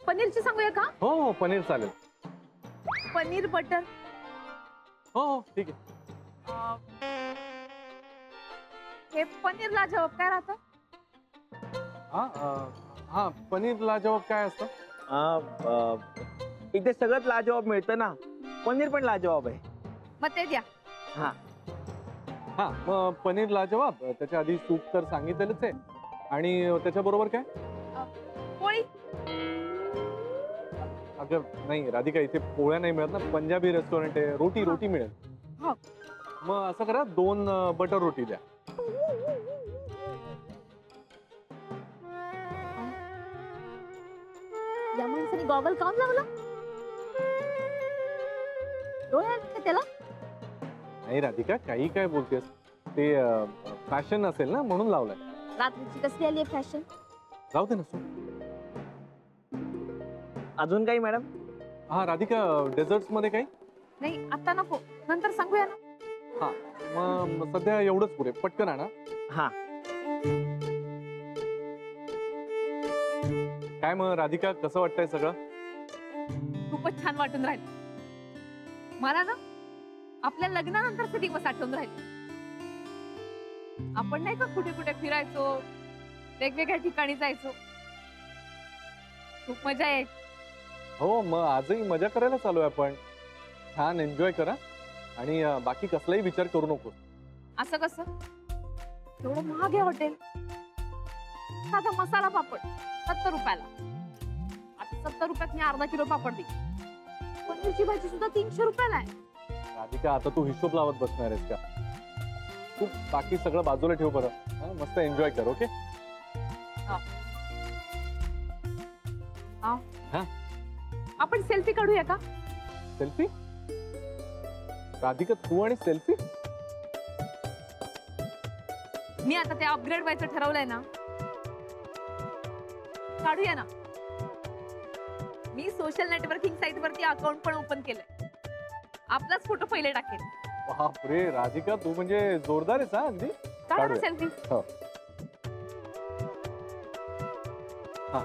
पनीरची सांगूया का? हो हो पनीर चालेल. पनीर बटर. हो हो ठीक आहे. हे पनीर लाजवाब काय राहतं? हा पनीर लाजवाब काय असतं? इथे सगळंच लाजवाब मिळतं ना, पनीर पण लाजवाब आहे. मग ते द्या. हा हा मग पनीर लाजवाब. त्याच्या आधी सूप तर सांगितलेलंच आहे. आणि त्याच्या बरोबर काय? पोळी. अगं नाही राधिका, इथे पोळ्या नाही मिळत ना, पंजाबी रेस्टॉरंट आहे. रोटी रोटी मिळेल. हो. मग असं करा, 2 बटर रोटी द्या. या माणसाने गॉगल काऊन लावला? डोळे आहेत का त्याला? नाही राधिका, काही काय बोलतेस? ते फॅशन असेल ना, म्हणून लावलाय. रात्रीची कसली आली फॅशन? जाऊ दे ना सो. अजून काही मॅडम? हा राधिका, डेझर्ट्स मध्ये काही? नाही आता नको, नंतर सांगूया ना. हा मग सध्या एवढंच पुरे. पटकन आणा. हा काय मग राधिका, कसं वाटतंय सगळं? खूपच छान वाटून राहिलं मला ना. आपल्या लग्नानंतरचे दिवस आठवून राहिले. आपण नाही का कुठे कुठे फिरायचो, वेगवेगळ्या ठिकाणी जायचो. खूप मजा यायची. हो मग आजही मजा करायला चालू आहे आपण. छान एन्जॉय करा. आणि बाकी कसलाही विचार करू नको. असं कसं? एवढं महाग आहे हॉटेल. साधा मसाला पापड 70 रुपयाला. आता 70 रुपयात मी अर्धा किलो पापड देईन. पनीरची भाजी सुद्धा 300 रुपयाला आहे. राधिका, आता तू हिशोब लावत बसणार आहेस का? तू बाकी सगळं बाजूला ठेव बरं. मस्त एन्जॉय कर. ओके. हा आपण सेल्फी काढूया का? सेल्फी? राधिका, तू आणि सेल्फी? मी आता ते अपग्रेड व्हायचं ठरवलंय ना. काढूया ना. मी सोशल नेटवर्किंग साईट वरती अकाउंट पण ओपन केलंय. आपलाच फोटो पहिले टाकेल. बापरे राधिका, तू म्हणजे जोरदार आहेस. हा अगदी. काढा ना सेल्फी. हो. हा